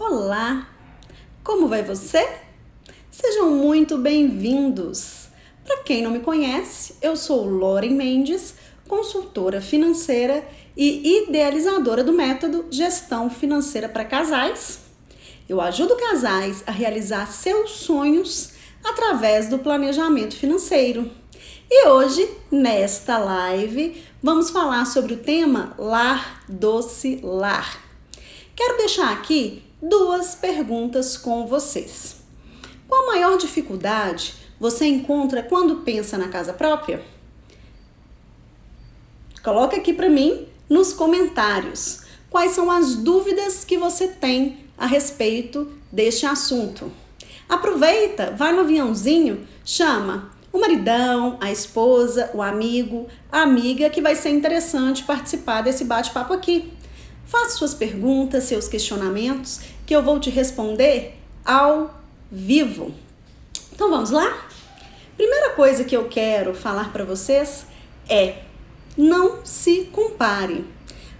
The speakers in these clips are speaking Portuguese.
Olá! Como vai você? Sejam muito bem-vindos! Para quem não me conhece, eu sou Loren Mendes, consultora financeira e idealizadora do método Gestão Financeira para Casais. Eu ajudo casais a realizar seus sonhos através do planejamento financeiro. E hoje, nesta live, vamos falar sobre o tema Lar Doce Lar. Quero deixar aqui duas perguntas com vocês. Qual a maior dificuldade você encontra quando pensa na casa própria? Coloca aqui para mim nos comentários quais são as dúvidas que você tem a respeito deste assunto. Aproveita, vai no aviãozinho, chama o maridão, a esposa, o amigo, a amiga, que vai ser interessante participar desse bate-papo aqui. Faça suas perguntas, seus questionamentos, que eu vou te responder ao vivo. Então vamos lá? Primeira coisa que eu quero falar para vocês é: não se compare.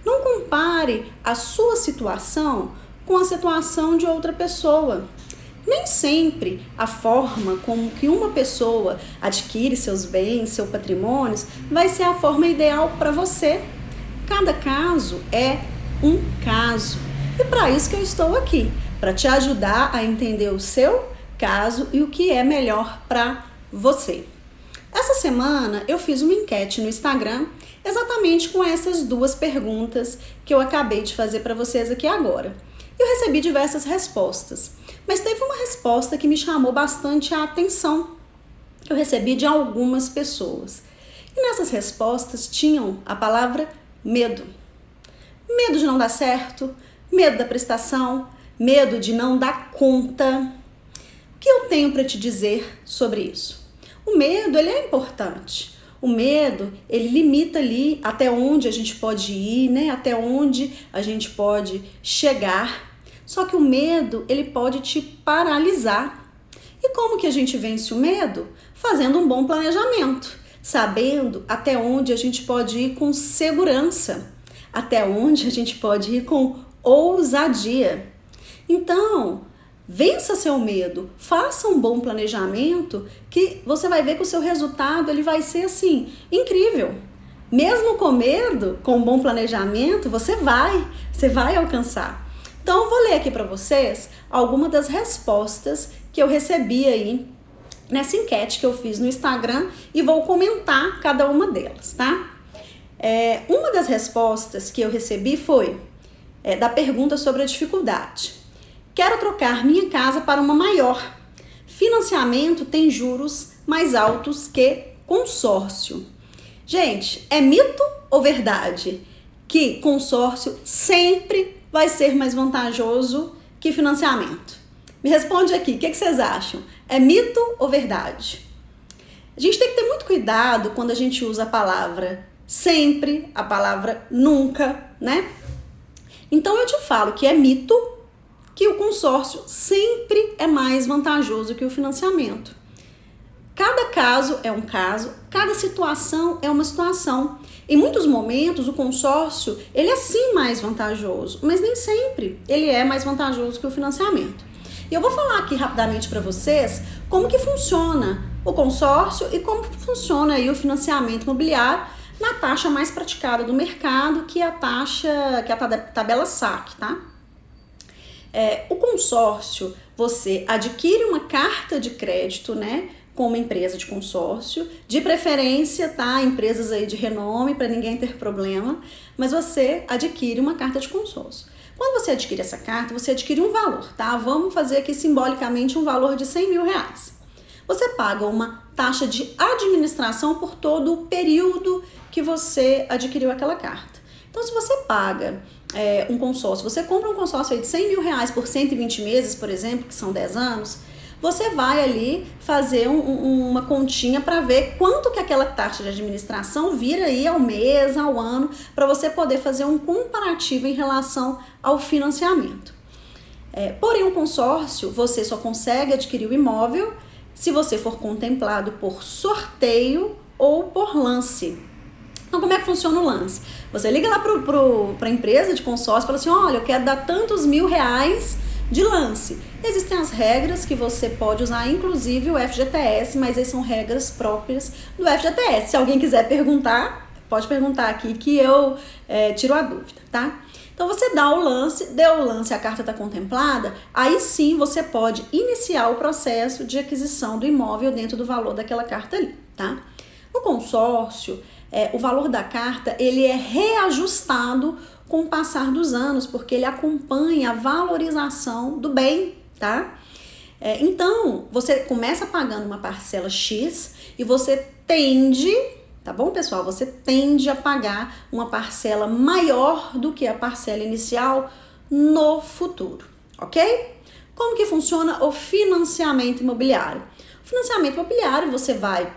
Não compare a sua situação com a situação de outra pessoa. Nem sempre a forma como que uma pessoa adquire seus bens, seus patrimônios, vai ser a forma ideal para você. Cada caso é um caso. E para isso que eu estou aqui, para te ajudar a entender o seu caso e o que é melhor para você. Essa semana eu fiz uma enquete no Instagram exatamente com essas duas perguntas que eu acabei de fazer para vocês aqui agora. Eu recebi diversas respostas, mas teve uma resposta que me chamou bastante a atenção, que eu recebi de algumas pessoas. E nessas respostas tinham a palavra medo. Medo de não dar certo, medo da prestação, medo de não dar conta. O que eu tenho para te dizer sobre isso? O medo, ele é importante. O medo, ele limita ali até onde a gente pode ir, né? Até onde a gente pode chegar. Só que o medo, ele pode te paralisar. E como que a gente vence o medo? Fazendo um bom planejamento, sabendo até onde a gente pode ir com segurança, até onde a gente pode ir com ousadia. Então, vença seu medo, faça um bom planejamento que você vai ver que o seu resultado ele vai ser assim, incrível. Mesmo com medo, com um bom planejamento, você vai alcançar. Então, eu vou ler aqui para vocês algumas das respostas que eu recebi aí nessa enquete que eu fiz no Instagram e vou comentar cada uma delas, tá? Uma das respostas que eu recebi foi da pergunta sobre a dificuldade. Quero trocar minha casa para uma maior. Financiamento tem juros mais altos que consórcio. Gente, é mito ou verdade que consórcio sempre vai ser mais vantajoso que financiamento? Me responde aqui, o que vocês acham? É mito ou verdade? A gente tem que ter muito cuidado quando a gente usa a palavra sempre, a palavra nunca, né? Então eu te falo que é mito que o consórcio sempre é mais vantajoso que o financiamento. Cada caso é um caso, cada situação é uma situação. Em muitos momentos o consórcio, ele é sim mais vantajoso, mas nem sempre ele é mais vantajoso que o financiamento. E eu vou falar aqui rapidamente para vocês como que funciona o consórcio e como funciona aí o financiamento imobiliário na taxa mais praticada do mercado, que é a tabela SAC, tá? O consórcio, você adquire uma carta de crédito, né, com uma empresa de consórcio, de preferência, tá? Empresas aí de renome, para ninguém ter problema, mas você adquire uma carta de consórcio. Quando você adquire essa carta, você adquire um valor, tá? Vamos fazer aqui simbolicamente um valor de R$100 mil. Você paga uma taxa de administração por todo o período que você adquiriu aquela carta. Então, se você paga um consórcio, você compra um consórcio aí de R$100 mil por 120 meses, por exemplo, que são 10 anos, você vai ali fazer uma continha para ver quanto que aquela taxa de administração vira aí ao mês, ao ano, para você poder fazer um comparativo em relação ao financiamento. Porém, um consórcio, você só consegue adquirir o imóvel se você for contemplado por sorteio ou por lance. Então, como é que funciona o lance? Você liga lá para a empresa de consórcio e fala assim: olha, eu quero dar tantos R$1.000 de lance. Existem as regras que você pode usar, inclusive o FGTS, mas essas são regras próprias do FGTS. Se alguém quiser perguntar, pode perguntar aqui que eu tiro a dúvida, tá? Então você deu o lance, a carta está contemplada, aí sim você pode iniciar o processo de aquisição do imóvel dentro do valor daquela carta ali, tá? No consórcio, o valor da carta ele é reajustado com o passar dos anos, porque ele acompanha a valorização do bem, tá? Então, você começa pagando uma parcela X e você tende, tá bom, pessoal? Você tende a pagar uma parcela maior do que a parcela inicial no futuro, ok? Como que funciona o financiamento imobiliário? O financiamento imobiliário, você vai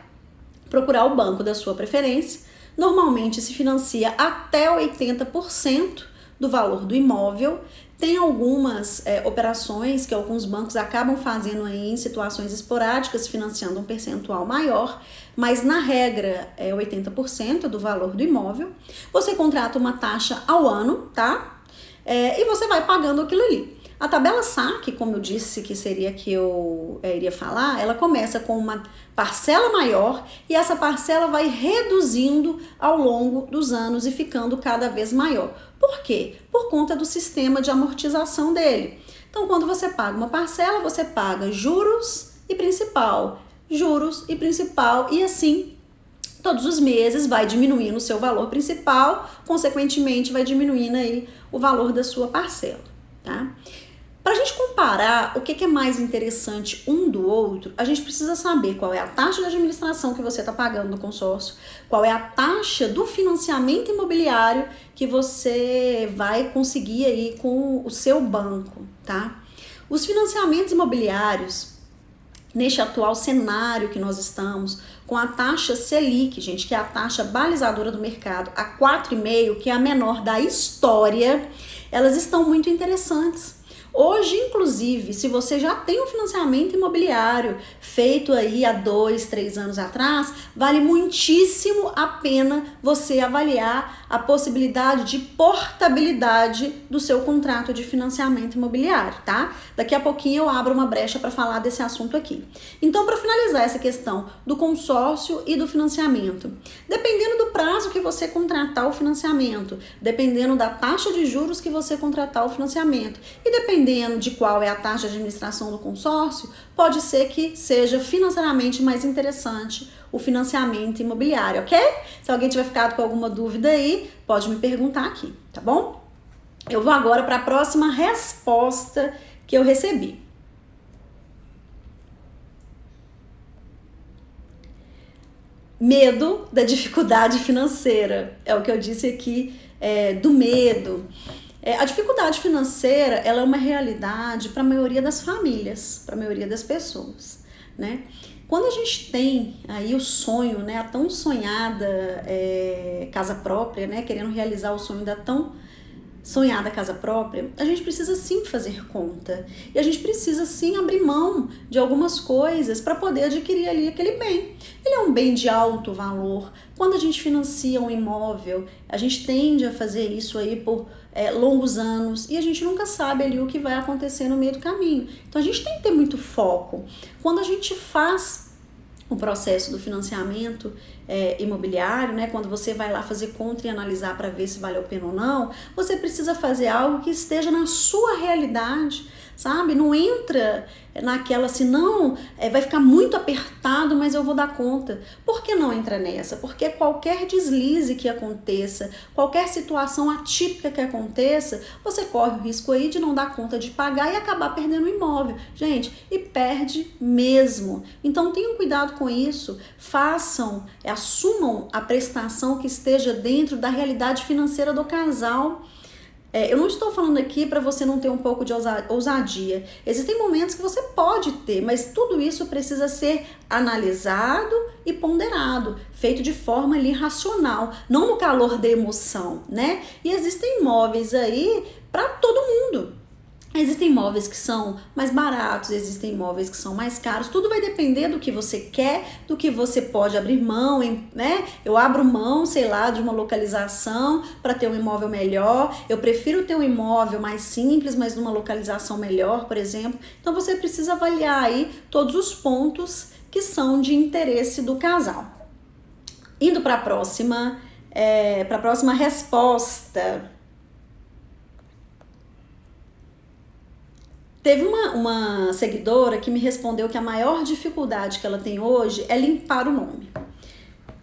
procurar o banco da sua preferência. Normalmente se financia até 80% do valor do imóvel. Tem algumas operações que alguns bancos acabam fazendo aí em situações esporádicas, financiando um percentual maior, mas na regra é 80% do valor do imóvel. Você contrata uma taxa ao ano, tá? E você vai pagando aquilo ali. A tabela saque, como eu disse que seria que eu iria falar, ela começa com uma parcela maior e essa parcela vai reduzindo ao longo dos anos e ficando cada vez maior. Por quê? Por conta do sistema de amortização dele. Então, quando você paga uma parcela, você paga juros e principal, e assim todos os meses vai diminuindo o seu valor principal, consequentemente vai diminuindo aí o valor da sua parcela, tá? Para a gente comparar o que é mais interessante um do outro, a gente precisa saber qual é a taxa de administração que você está pagando no consórcio, qual é a taxa do financiamento imobiliário que você vai conseguir aí com o seu banco, tá? Os financiamentos imobiliários, neste atual cenário que nós estamos, com a taxa Selic, gente, que é a taxa balizadora do mercado, a 4,5%, que é a menor da história, elas estão muito interessantes. Hoje, inclusive, se você já tem um financiamento imobiliário feito aí há 2, 3 anos atrás, vale muitíssimo a pena você avaliar a possibilidade de portabilidade do seu contrato de financiamento imobiliário, tá? Daqui a pouquinho eu abro uma brecha para falar desse assunto aqui. Então, para finalizar essa questão do consórcio e do financiamento, dependendo do prazo que você contratar o financiamento, dependendo da taxa de juros que você contratar o financiamento e dependendo de qual é a taxa de administração do consórcio, pode ser que seja financeiramente mais interessante o financiamento imobiliário, ok? Se alguém tiver ficado com alguma dúvida aí, pode me perguntar aqui, tá bom? Eu vou agora para a próxima resposta que eu recebi. Medo da dificuldade financeira, é o que eu disse aqui, do medo. A dificuldade financeira, ela é uma realidade para a maioria das famílias, para a maioria das pessoas, né? Quando a gente tem aí o sonho, né, a tão sonhada casa própria, né, querendo realizar o sonho da tão sonhada casa própria, a gente precisa sim fazer conta e a gente precisa sim abrir mão de algumas coisas para poder adquirir ali aquele bem. Ele é um bem de alto valor. Quando a gente financia um imóvel, a gente tende a fazer isso aí por longos anos e a gente nunca sabe ali o que vai acontecer no meio do caminho. Então a gente tem que ter muito foco. Quando a gente faz o processo do financiamento imobiliário, né, quando você vai lá fazer conta e analisar para ver se vale a pena ou não, você precisa fazer algo que esteja na sua realidade, sabe? Não entra naquela assim, não, vai ficar muito apertado, mas eu vou dar conta. Por que não entra nessa? Porque qualquer deslize que aconteça, qualquer situação atípica que aconteça, você corre o risco aí de não dar conta de pagar e acabar perdendo o imóvel. Gente, e perde mesmo. Então tenham cuidado com isso, assumam a prestação que esteja dentro da realidade financeira do casal. Eu não estou falando aqui para você não ter um pouco de ousadia. Existem momentos que você pode ter, mas tudo isso precisa ser analisado e ponderado, feito de forma ali racional, não no calor da emoção, né? E existem imóveis aí para todo mundo. Existem imóveis que são mais baratos, existem imóveis que são mais caros, tudo vai depender do que você quer, do que você pode abrir mão, né? Eu abro mão, sei lá, de uma localização para ter um imóvel melhor, eu prefiro ter um imóvel mais simples, mas numa localização melhor, por exemplo. Então você precisa avaliar aí todos os pontos que são de interesse do casal. Indo para a próxima resposta. Teve uma seguidora que me respondeu que a maior dificuldade que ela tem hoje é limpar o nome.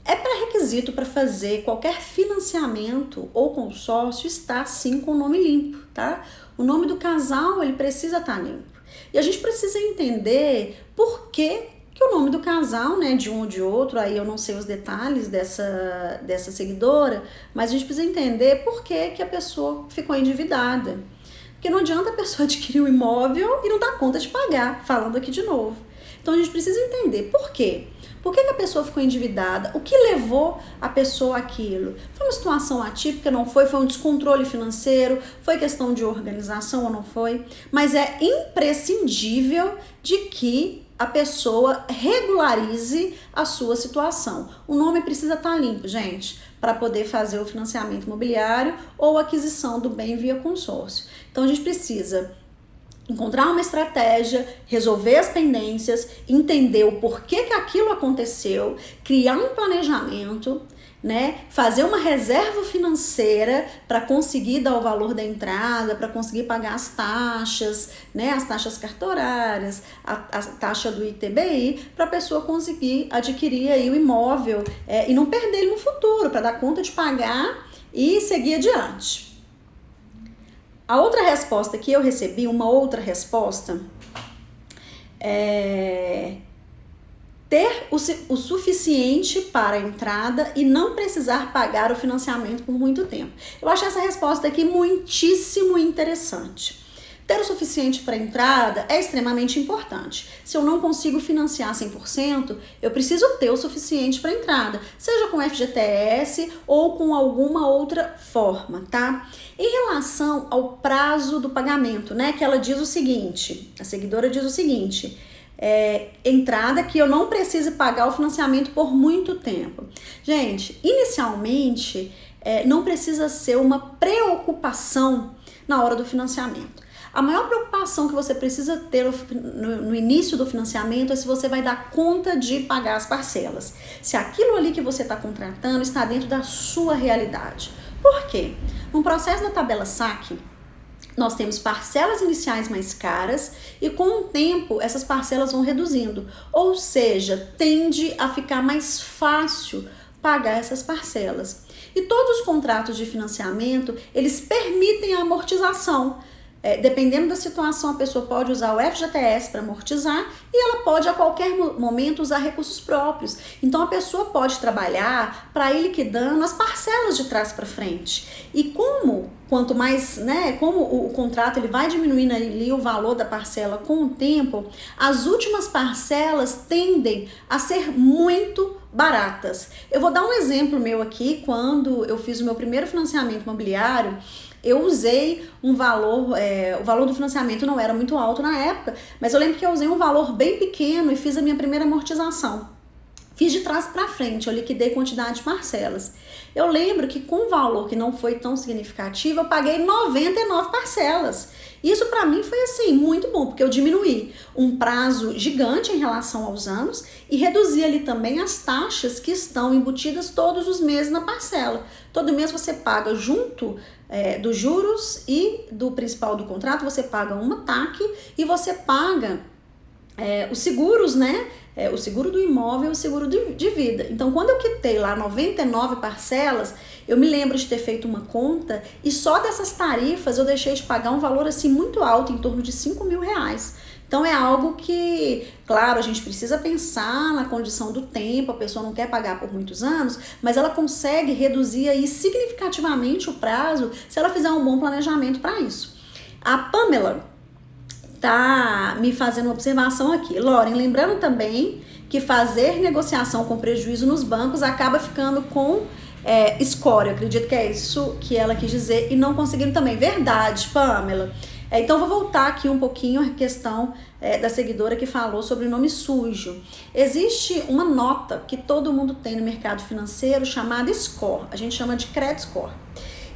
É pré-requisito para fazer qualquer financiamento ou consórcio estar sim com o nome limpo, tá? O nome do casal, ele precisa estar limpo. E a gente precisa entender por que o nome do casal, né, de um ou de outro, aí eu não sei os detalhes dessa seguidora, mas a gente precisa entender por que a pessoa ficou endividada. Porque não adianta a pessoa adquirir um imóvel e não dar conta de pagar, falando aqui de novo. Então a gente precisa entender por quê. Por que a pessoa ficou endividada? O que levou a pessoa àquilo? Foi uma situação atípica? Não foi? Foi um descontrole financeiro? Foi questão de organização ou não foi? Mas é imprescindível de que a pessoa regularize a sua situação. O nome precisa estar limpo, gente, para poder fazer o financiamento imobiliário ou aquisição do bem via consórcio. Então a gente precisa encontrar uma estratégia, resolver as pendências, entender o porquê que aquilo aconteceu, criar um planejamento, né? Fazer uma reserva financeira para conseguir dar o valor da entrada, para conseguir pagar as taxas, né? As taxas cartorárias, a taxa do ITBI, para a pessoa conseguir adquirir aí o imóvel e não perder ele no futuro, para dar conta de pagar e seguir adiante. A outra resposta que eu recebi, uma outra resposta, é ter o suficiente para a entrada e não precisar pagar o financiamento por muito tempo. Eu acho essa resposta aqui muitíssimo interessante. Ter o suficiente para a entrada é extremamente importante. Se eu não consigo financiar 100%, eu preciso ter o suficiente para a entrada, seja com FGTS ou com alguma outra forma, tá? Em relação ao prazo do pagamento, né, que ela diz o seguinte, a seguidora diz o seguinte, entrada que eu não preciso pagar o financiamento por muito tempo. Gente, inicialmente, não precisa ser uma preocupação na hora do financiamento. A maior preocupação que você precisa ter no início do financiamento é se você vai dar conta de pagar as parcelas. Se aquilo ali que você está contratando está dentro da sua realidade. Por quê? No processo da tabela saque, nós temos parcelas iniciais mais caras e com o tempo essas parcelas vão reduzindo. Ou seja, tende a ficar mais fácil pagar essas parcelas. E todos os contratos de financiamento, eles permitem a amortização. Dependendo da situação, a pessoa pode usar o FGTS para amortizar e ela pode a qualquer momento usar recursos próprios. Então a pessoa pode trabalhar para ir liquidando as parcelas de trás para frente. E quanto mais, né, como o contrato ele vai diminuindo ali o valor da parcela com o tempo, as últimas parcelas tendem a ser muito baratas. Eu vou dar um exemplo meu aqui. Quando eu fiz o meu primeiro financiamento imobiliário, eu usei um valor, o valor do financiamento não era muito alto na época, mas eu lembro que eu usei um valor bem pequeno e fiz a minha primeira amortização. Fiz de trás para frente, eu liquidei quantidade de parcelas. Eu lembro que com um valor que não foi tão significativo, eu paguei 99 parcelas. Isso para mim foi assim, muito bom, porque eu diminuí um prazo gigante em relação aos anos e reduzi ali também as taxas que estão embutidas todos os meses na parcela. Todo mês você paga junto dos juros e do principal do contrato, você paga uma TAC e você paga os seguros, né? O seguro do imóvel e o seguro de vida. Então, quando eu quitei lá 99 parcelas, eu me lembro de ter feito uma conta e só dessas tarifas eu deixei de pagar um valor assim muito alto, em torno de R$5.000. Então é algo que, claro, a gente precisa pensar na condição do tempo, a pessoa não quer pagar por muitos anos, mas ela consegue reduzir aí significativamente o prazo se ela fizer um bom planejamento para isso. A Pamela tá me fazendo uma observação aqui. Lauren, lembrando também que fazer negociação com prejuízo nos bancos acaba ficando com score, eu acredito que é isso que ela quis dizer, e não conseguindo também. Verdade, Pamela. Então, vou voltar aqui um pouquinho à questão da seguidora que falou sobre o nome sujo. Existe uma nota que todo mundo tem no mercado financeiro chamada score, a gente chama de credit score.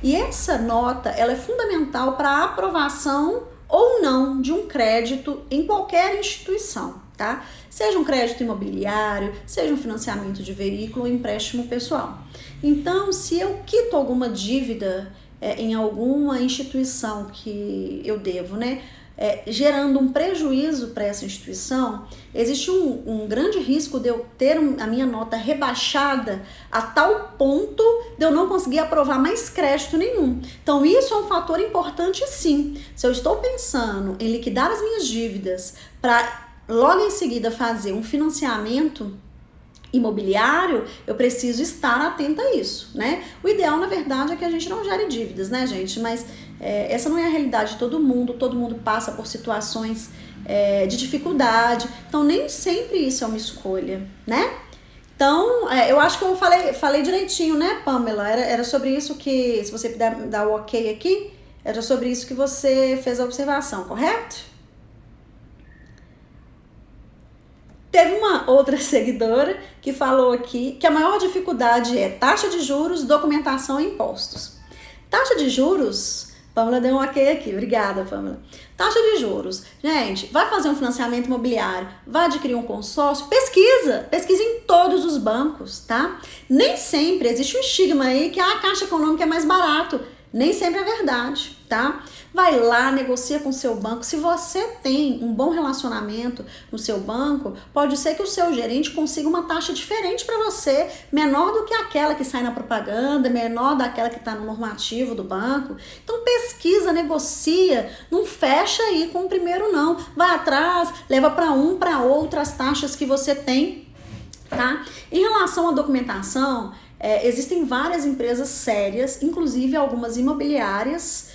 E essa nota, ela é fundamental para a aprovação ou não de um crédito em qualquer instituição, tá? Seja um crédito imobiliário, seja um financiamento de veículo ou empréstimo pessoal. Então, se eu quito alguma dívida em alguma instituição que eu devo, né, gerando um prejuízo para essa instituição, existe um grande risco de eu ter a minha nota rebaixada a tal ponto de eu não conseguir aprovar mais crédito nenhum. Então, isso é um fator importante, sim. Se eu estou pensando em liquidar as minhas dívidas para logo em seguida fazer um financiamento imobiliário, eu preciso estar atenta a isso, né? O ideal, na verdade, é que a gente não gere dívidas, né, gente? Mas essa não é a realidade de todo mundo passa por situações de dificuldade, então nem sempre isso é uma escolha, né? Então, eu acho que eu falei direitinho, né, Pamela? Era sobre isso que, se você puder dar o ok aqui, era sobre isso que você fez a observação, correto? Teve uma outra seguidora que falou aqui que a maior dificuldade é taxa de juros, documentação e impostos. Taxa de juros, Pamela deu um ok aqui, obrigada, Pamela. Taxa de juros, gente, vai fazer um financiamento imobiliário, vai adquirir um consórcio, pesquisa em todos os bancos, tá? Nem sempre existe um estigma aí que a Caixa Econômica é mais barato. Nem sempre é verdade, tá? Vai lá, negocia com o seu banco. Se você tem um bom relacionamento no seu banco, pode ser que o seu gerente consiga uma taxa diferente para você, menor do que aquela que sai na propaganda, menor daquela que está no normativo do banco. Então pesquisa, negocia, não fecha aí com o primeiro não. Vai atrás, leva para outro as taxas que você tem, tá? Em relação à documentação, existem várias empresas sérias, inclusive algumas imobiliárias,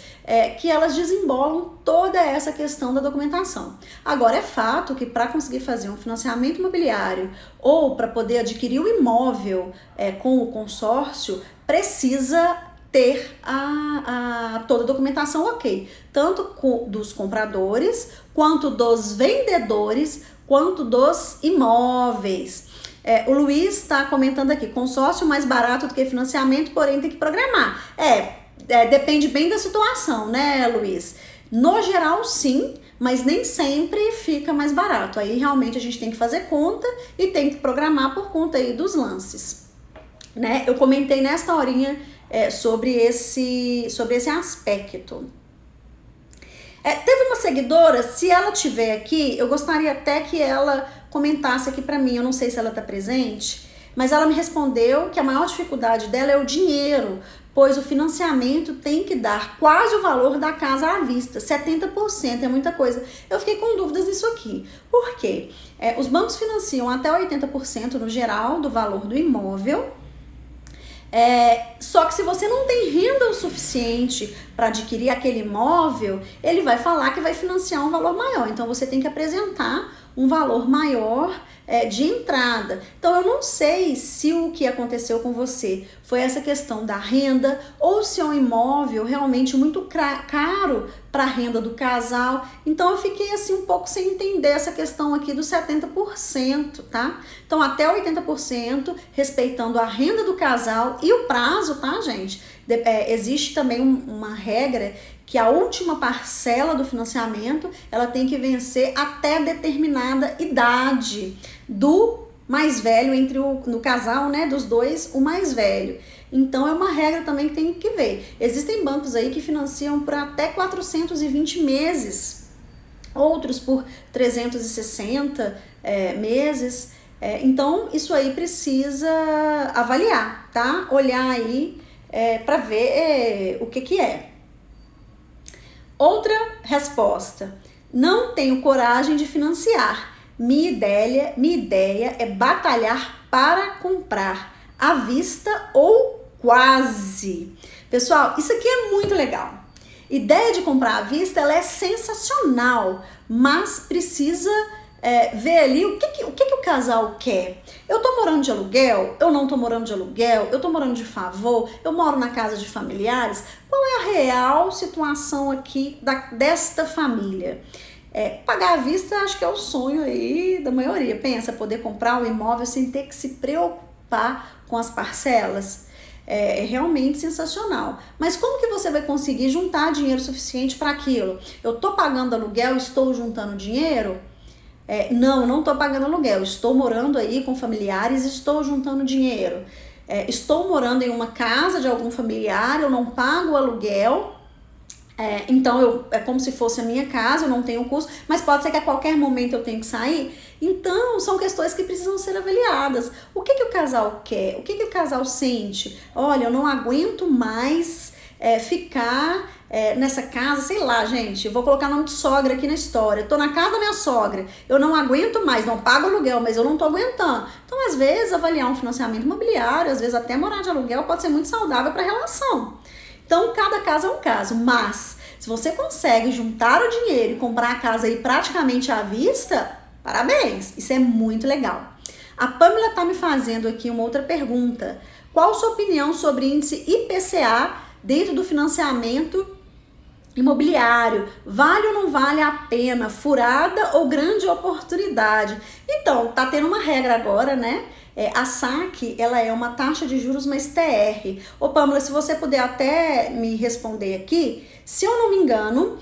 que elas desembolam toda essa questão da documentação. Agora, é fato que para conseguir fazer um financiamento imobiliário ou para poder adquirir o imóvel com o consórcio, precisa ter toda a documentação ok, tanto dos compradores, quanto dos vendedores, quanto dos imóveis. O Luiz está comentando aqui, consórcio mais barato do que financiamento, porém tem que programar. Depende bem da situação, né, Luiz? No geral, sim, mas nem sempre fica mais barato. Aí realmente a gente tem que fazer conta e tem que programar por conta aí dos lances, né? Eu comentei nesta horinha sobre esse aspecto. Teve uma seguidora, se ela estiver aqui, eu gostaria até que ela comentasse aqui pra mim, eu não sei se ela tá presente, mas ela me respondeu que a maior dificuldade dela é o dinheiro, pois o financiamento tem que dar quase o valor da casa à vista, 70%, é muita coisa. Eu fiquei com dúvidas nisso aqui. Por quê? Os bancos financiam até 80% no geral do valor do imóvel, só que se você não tem renda o suficiente para adquirir aquele imóvel, ele vai falar que vai financiar um valor maior. Então você tem que apresentar um valor maior de entrada. Então eu não sei se o que aconteceu com você foi essa questão da renda ou se é um imóvel realmente muito caro para a renda do casal. Então eu fiquei assim um pouco sem entender essa questão aqui dos 70%, tá? Então até 80%, respeitando a renda do casal e o prazo, tá, gente? Existe também uma regra que a última parcela do financiamento ela tem que vencer até determinada idade do mais velho, no casal, né, dos dois, o mais velho. Então é uma regra também que tem que ver. Existem bancos aí que financiam por até 420 meses, outros por 360 meses. Então isso aí precisa avaliar, tá? Olhar aí para ver o que é. Outra resposta: não tenho coragem de financiar. Minha ideia é batalhar para comprar à vista ou quase. Pessoal, isso aqui é muito legal. Ideia de comprar à vista, ela é sensacional, mas precisa ver ali o que o casal quer. Eu tô morando de aluguel? Eu não tô morando de aluguel? Eu tô morando de favor? Eu moro na casa de familiares? Qual é a real situação aqui desta família? Pagar à vista acho que é o sonho aí da maioria. Pensa, poder comprar um imóvel sem ter que se preocupar com as parcelas. É realmente sensacional. Mas como que você vai conseguir juntar dinheiro suficiente para aquilo? Eu tô pagando aluguel, estou juntando dinheiro? Não tô pagando aluguel, estou morando aí com familiares, estou juntando dinheiro. Estou morando em uma casa de algum familiar, eu não pago aluguel, então é como se fosse a minha casa, eu não tenho custo, mas pode ser que a qualquer momento eu tenha que sair. Então, são questões que precisam ser avaliadas. O que o casal quer? O que o casal sente? Olha, eu não aguento mais ficar nessa casa, sei lá, gente, eu vou colocar nome de sogra aqui na história. Eu tô na casa da minha sogra, eu não aguento mais, não pago aluguel, mas eu não tô aguentando. Então, às vezes, avaliar um financiamento imobiliário, às vezes até morar de aluguel, pode ser muito saudável para a relação. Então, cada caso é um caso, mas se você consegue juntar o dinheiro e comprar a casa aí praticamente à vista, parabéns, isso é muito legal. A Pamela tá me fazendo aqui uma outra pergunta. Qual a sua opinião sobre índice IPCA dentro do financiamento imobiliário? Vale ou não vale a pena? Furada ou grande oportunidade? Então, tá tendo uma regra agora, né? A SAC, ela é uma taxa de juros mais TR. Ô Pamela, se você puder até me responder aqui, se eu não me engano,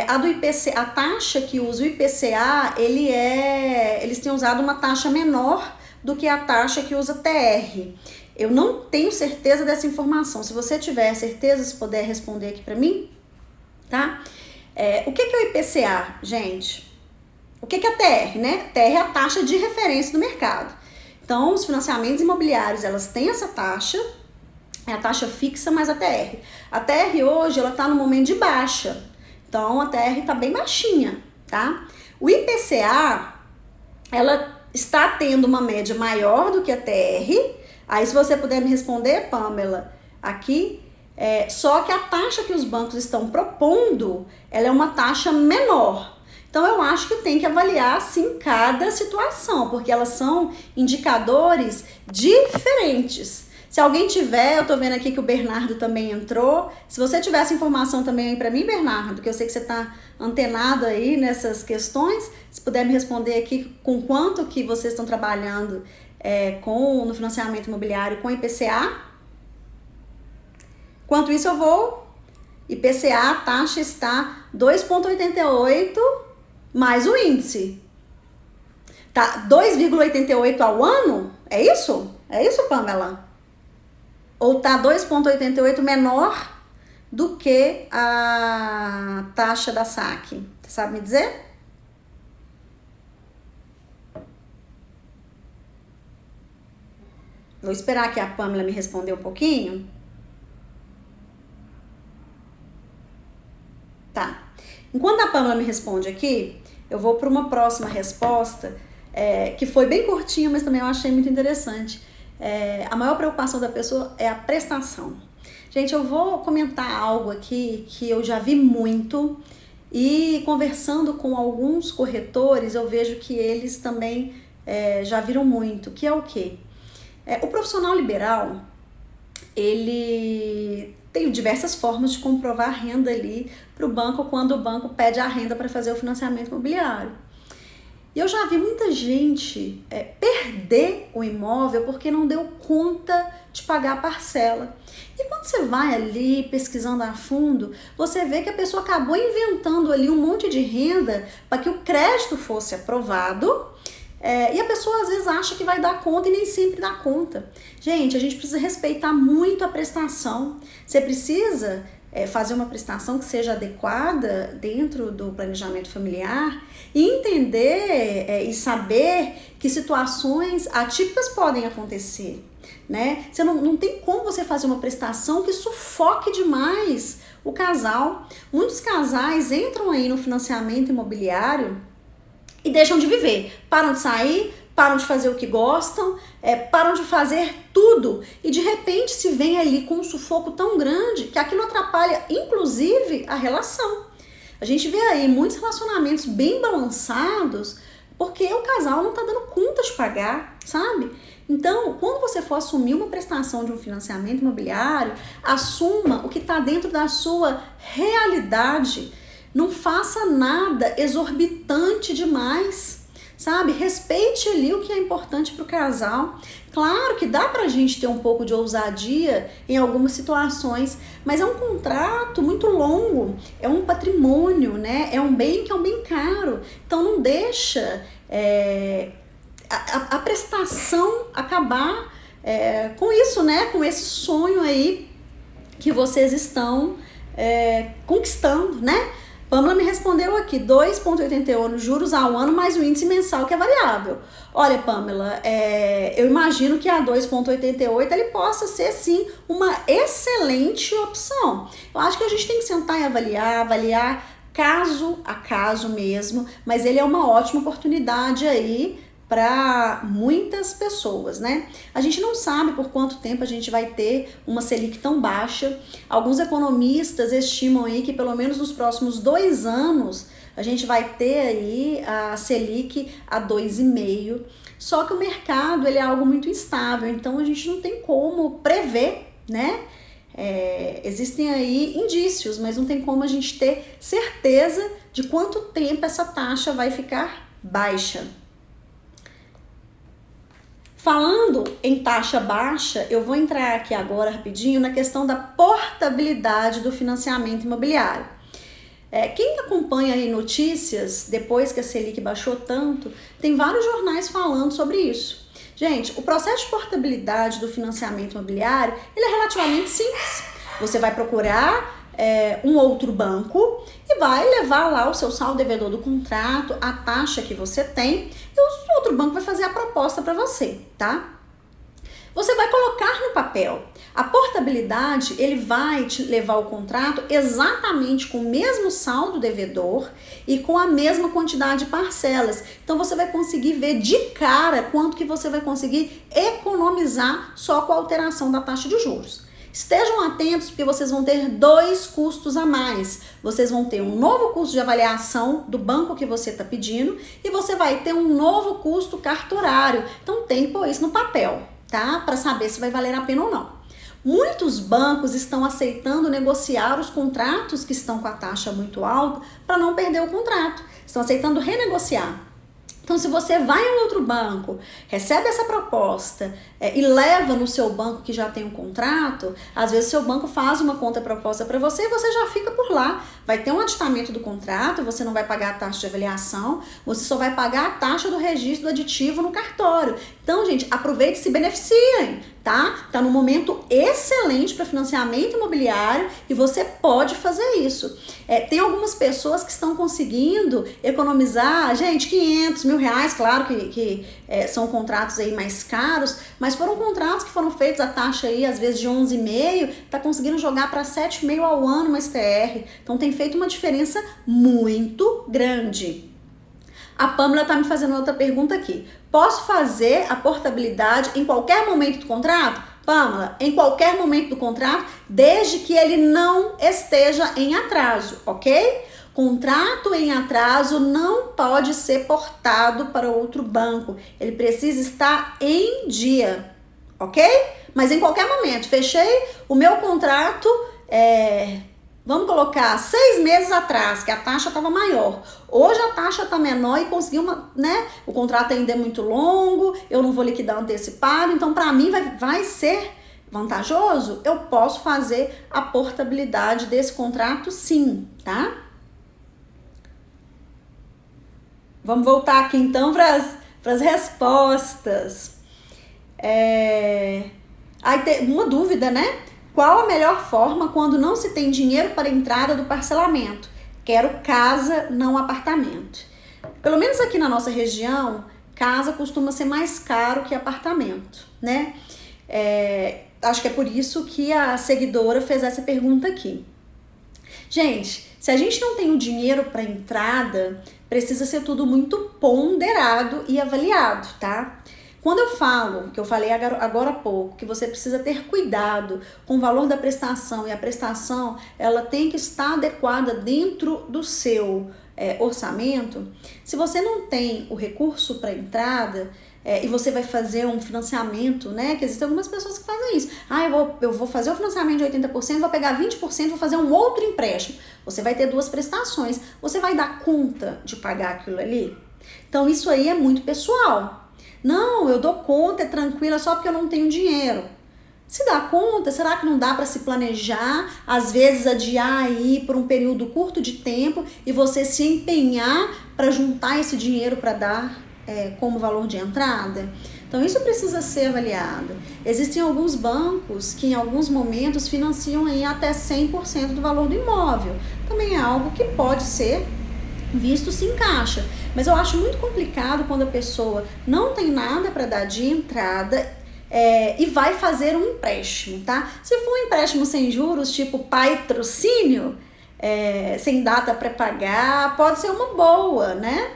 a do IPCA, a taxa que usa o IPCA, eles têm usado uma taxa menor do que a taxa que usa TR. Eu não tenho certeza dessa informação. Se você tiver certeza, se puder responder aqui pra mim, tá? O que é o IPCA, gente? O que é a TR, né? TR é a taxa de referência do mercado. Então, os financiamentos imobiliários, elas têm essa taxa, é a taxa fixa mais a TR. A TR hoje, ela tá no momento de baixa. Então, a TR tá bem baixinha, tá? O IPCA, ela está tendo uma média maior do que a TR. Aí, se você puder me responder, Pamela, aqui, só que a taxa que os bancos estão propondo, ela é uma taxa menor. Então, eu acho que tem que avaliar, sim, cada situação, porque elas são indicadores diferentes. Se alguém tiver, eu tô vendo aqui que o Bernardo também entrou. Se você tiver essa informação também aí pra mim, Bernardo, que eu sei que você tá antenado aí nessas questões, se puder me responder aqui com quanto que vocês estão trabalhando no financiamento imobiliário com IPCA. Enquanto isso, eu vou... IPCA, a taxa está 2,88 mais o índice. Tá 2,88 ao ano? É isso? É isso, Pamela? Ou tá 2,88 menor do que a taxa da SAC? Você sabe me dizer? Vou esperar que a Pamela me responder um pouquinho. Tá. Enquanto a Pamela me responde aqui, eu vou para uma próxima resposta, que foi bem curtinha, mas também eu achei muito interessante. A maior preocupação da pessoa é a prestação. Gente, eu vou comentar algo aqui que eu já vi muito e conversando com alguns corretores, eu vejo que eles também já viram muito, que é o quê? O profissional liberal, ele tem diversas formas de comprovar a renda ali para o banco quando o banco pede a renda para fazer o financiamento imobiliário. E eu já vi muita gente perder o imóvel porque não deu conta de pagar a parcela. E quando você vai ali pesquisando a fundo, você vê que a pessoa acabou inventando ali um monte de renda para que o crédito fosse aprovado. E a pessoa às vezes acha que vai dar conta e nem sempre dá conta. Gente, a gente precisa respeitar muito a prestação. Você precisa fazer uma prestação que seja adequada dentro do planejamento familiar e entender e saber que situações atípicas podem acontecer, né? Você não tem como você fazer uma prestação que sufoque demais o casal. Muitos casais entram aí no financiamento imobiliário e deixam de viver, param de sair, param de fazer o que gostam, param de fazer tudo e de repente se vem ali com um sufoco tão grande que aquilo atrapalha inclusive a relação. A gente vê aí muitos relacionamentos bem balançados porque o casal não tá dando conta de pagar, sabe? Então, quando você for assumir uma prestação de um financiamento imobiliário, assuma o que está dentro da sua realidade. Não faça nada exorbitante demais, sabe? Respeite ali o que é importante para o casal. Claro que dá pra gente ter um pouco de ousadia em algumas situações, mas é um contrato muito longo, é um patrimônio, né? É um bem que é um bem caro. Então não deixa a prestação acabar com isso, né? Com esse sonho aí que vocês estão conquistando, né? Pamela me respondeu aqui, 2,88 juros ao ano mais o índice mensal que é variável. Olha, Pamela, eu imagino que a 2,88 ele possa ser, sim, uma excelente opção. Eu acho que a gente tem que sentar e avaliar caso a caso mesmo, mas ele é uma ótima oportunidade aí para muitas pessoas, né? A gente não sabe por quanto tempo a gente vai ter uma Selic tão baixa. Alguns economistas estimam aí que pelo menos nos próximos 2 anos a gente vai ter aí a Selic a 2,5. Só que o mercado ele é algo muito instável, então a gente não tem como prever, né? Existem aí indícios, mas não tem como a gente ter certeza de quanto tempo essa taxa vai ficar baixa. Falando em taxa baixa, eu vou entrar aqui agora rapidinho na questão da portabilidade do financiamento imobiliário. Quem acompanha aí notícias, depois que a Selic baixou tanto, tem vários jornais falando sobre isso. Gente, o processo de portabilidade do financiamento imobiliário, ele é relativamente simples. Você vai procurar um outro banco e vai levar lá o seu saldo devedor do contrato, a taxa que você tem, e o outro banco vai fazer a proposta para você, tá? Você vai colocar no papel. A portabilidade, ele vai te levar o contrato exatamente com o mesmo saldo devedor e com a mesma quantidade de parcelas. Então você vai conseguir ver de cara quanto que você vai conseguir economizar só com a alteração da taxa de juros. Estejam atentos porque vocês vão ter 2 custos a mais. Vocês vão ter um novo custo de avaliação do banco que você está pedindo e você vai ter um novo custo cartorário. Então tem que pôr isso no papel, tá? Para saber se vai valer a pena ou não. Muitos bancos estão aceitando negociar os contratos que estão com a taxa muito alta para não perder o contrato. Estão aceitando renegociar. Então, se você vai a um outro banco, recebe essa proposta e leva no seu banco que já tem um contrato, às vezes seu banco faz uma contraproposta para você e você já fica por lá. Vai ter um aditamento do contrato, você não vai pagar a taxa de avaliação, você só vai pagar a taxa do registro do aditivo no cartório. Então, gente, aproveite e se beneficiem, tá? Tá num momento excelente para financiamento imobiliário e você pode fazer isso. Tem algumas pessoas que estão conseguindo economizar, gente, 500 mil reais, claro que são contratos aí mais caros, mas foram contratos que foram feitos a taxa aí, às vezes de 11,5, tá conseguindo jogar para 7,5 ao ano uma STR. Então tem feito uma diferença muito grande. A Pamela tá me fazendo outra pergunta aqui. Posso fazer a portabilidade em qualquer momento do contrato? Pamela, em qualquer momento do contrato, desde que ele não esteja em atraso, ok? Contrato em atraso não pode ser portado para outro banco. Ele precisa estar em dia, ok? Mas em qualquer momento, fechei o meu contrato, vamos colocar 6 meses atrás, que a taxa estava maior. Hoje a taxa está menor e consegui o contrato ainda é muito longo, eu não vou liquidar antecipado, então para mim vai ser vantajoso. Eu posso fazer a portabilidade desse contrato sim, tá? Vamos voltar aqui então para as respostas. Aí tem uma dúvida, né? Qual a melhor forma quando não se tem dinheiro para a entrada do parcelamento? Quero casa, não apartamento. Pelo menos aqui na nossa região, casa costuma ser mais caro que apartamento, né? Acho que é por isso que a seguidora fez essa pergunta aqui. Gente, se a gente não tem o dinheiro para entrada, precisa ser tudo muito ponderado e avaliado, tá? Quando eu falo, que eu falei agora há pouco, que você precisa ter cuidado com o valor da prestação e a prestação, ela tem que estar adequada dentro do seu orçamento, se você não tem o recurso para entrada, e você vai fazer um financiamento, né? Que existem algumas pessoas que fazem isso. Eu vou fazer o financiamento de 80%, vou pegar 20%, vou fazer um outro empréstimo. Você vai ter 2 prestações. Você vai dar conta de pagar aquilo ali? Então, isso aí é muito pessoal. Não, eu dou conta, é tranquila, só porque eu não tenho dinheiro. Se dá conta, será que não dá para se planejar, às vezes adiar aí por um período curto de tempo e você se empenhar para juntar esse dinheiro para dar como valor de entrada? Então isso precisa ser avaliado. Existem alguns bancos que em alguns momentos financiam aí até 100% do valor do imóvel. Também é algo que pode ser visto, se encaixa. Mas eu acho muito complicado quando a pessoa não tem nada para dar de entrada e vai fazer um empréstimo, tá? Se for um empréstimo sem juros, tipo patrocínio, sem data para pagar, pode ser uma boa, né?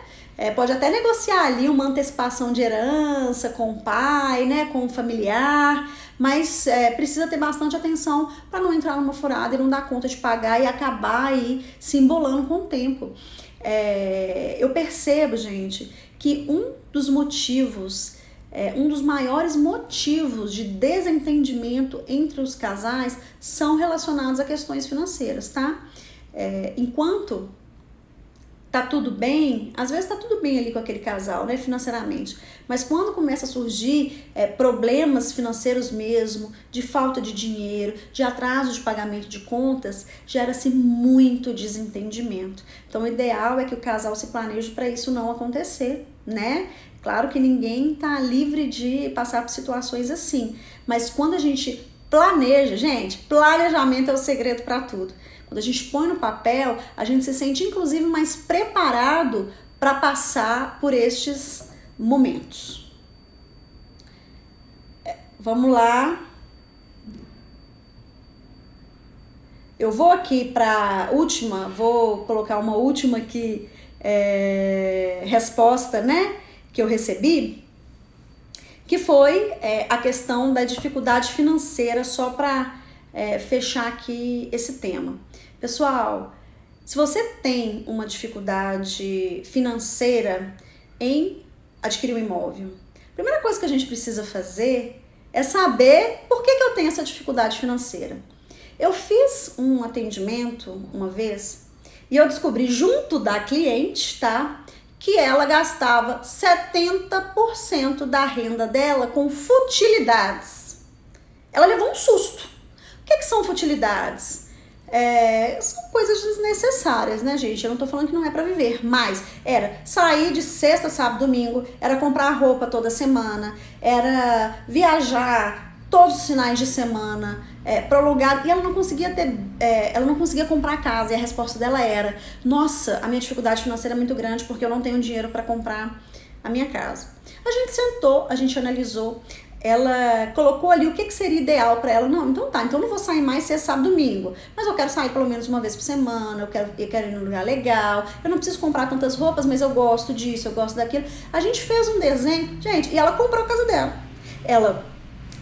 Pode até negociar ali uma antecipação de herança com o pai, né, com o familiar, mas precisa ter bastante atenção para não entrar numa furada e não dar conta de pagar e acabar aí se embolando com o tempo. Eu percebo, gente, que um dos maiores motivos de desentendimento entre os casais são relacionados a questões financeiras, tá? Enquanto tá tudo bem, às vezes tá tudo bem ali com aquele casal, né, financeiramente, mas quando começa a surgir problemas financeiros mesmo, de falta de dinheiro, de atraso de pagamento de contas, gera-se muito desentendimento. Então o ideal é que o casal se planeje para isso não acontecer, né? Claro que ninguém tá livre de passar por situações assim, mas quando a gente planeja, gente, planejamento é o segredo para tudo. Quando a gente põe no papel, a gente se sente inclusive mais preparado para passar por estes momentos. Vamos lá. Eu vou aqui para última, vou colocar uma última aqui, resposta, né, que eu recebi, que foi a questão da dificuldade financeira, só para fechar aqui esse tema. Pessoal, se você tem uma dificuldade financeira em adquirir um imóvel, a primeira coisa que a gente precisa fazer é saber por que eu tenho essa dificuldade financeira. Eu fiz um atendimento uma vez e eu descobri junto da cliente, tá, que ela gastava 70% da renda dela com futilidades. Ela levou um susto. O que são futilidades? São coisas desnecessárias, né, gente? Eu não tô falando que não é pra viver, mas era sair de sexta, sábado, domingo, era comprar roupa toda semana, era viajar todos os finais de semana para o lugar, e ela não conseguia ela não conseguia comprar casa, e a resposta dela era: nossa, a minha dificuldade financeira é muito grande porque eu não tenho dinheiro para comprar a minha casa. A gente sentou, a gente analisou, ela colocou ali o que seria ideal para ela. Não, então tá, então eu não vou sair mais sexta, sábado, domingo, mas eu quero sair pelo menos uma vez por semana, eu quero ir num lugar legal, eu não preciso comprar tantas roupas, mas eu gosto disso, eu gosto daquilo. A gente fez um desenho, gente, e ela comprou a casa dela. Ela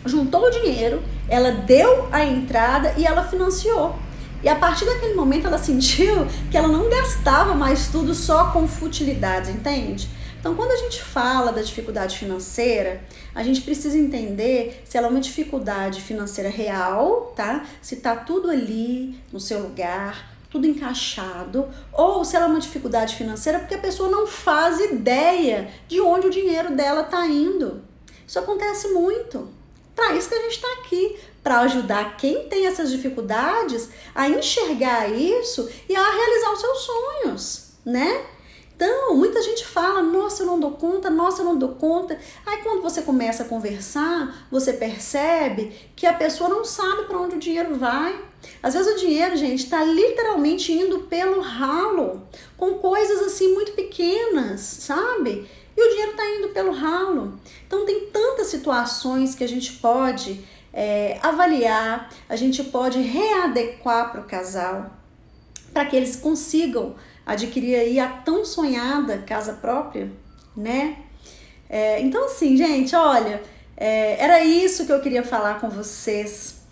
juntou o dinheiro, ela deu a entrada e ela financiou. E a partir daquele momento ela sentiu que ela não gastava mais tudo só com futilidades, entende? Então, quando a gente fala da dificuldade financeira, a gente precisa entender se ela é uma dificuldade financeira real, tá? Se tá tudo ali no seu lugar, tudo encaixado, ou se ela é uma dificuldade financeira porque a pessoa não faz ideia de onde o dinheiro dela tá indo. Isso acontece muito. Para isso que a gente está aqui, para ajudar quem tem essas dificuldades a enxergar isso e a realizar os seus sonhos, né? Então, muita gente fala: nossa, eu não dou conta, nossa, eu não dou conta. Aí quando você começa a conversar, você percebe que a pessoa não sabe para onde o dinheiro vai. Às vezes o dinheiro, gente, está literalmente indo pelo ralo, com coisas assim muito pequenas, sabe? E o dinheiro está indo pelo ralo. Então tem tantas situações que a gente pode avaliar, a gente pode readequar para o casal, para que eles consigam adquirir aí a tão sonhada casa própria, né? Então assim, gente, olha, era isso que eu queria falar com vocês.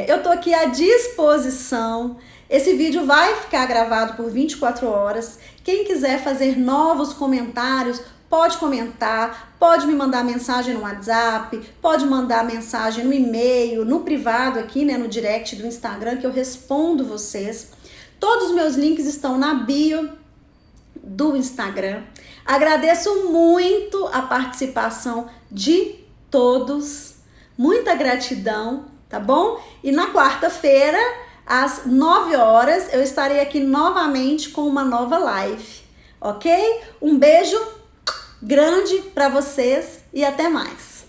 Eu tô aqui à disposição. Esse vídeo vai ficar gravado por 24 horas. Quem quiser fazer novos comentários, pode comentar, pode me mandar mensagem no WhatsApp, pode mandar mensagem no e-mail, no privado aqui, né, no direct do Instagram, que eu respondo vocês. Todos os meus links estão na bio do Instagram. Agradeço muito a participação de todos. Muita gratidão, tá bom? E na quarta-feira, às 9 horas, eu estarei aqui novamente com uma nova live, ok? Um beijo grande para vocês e até mais.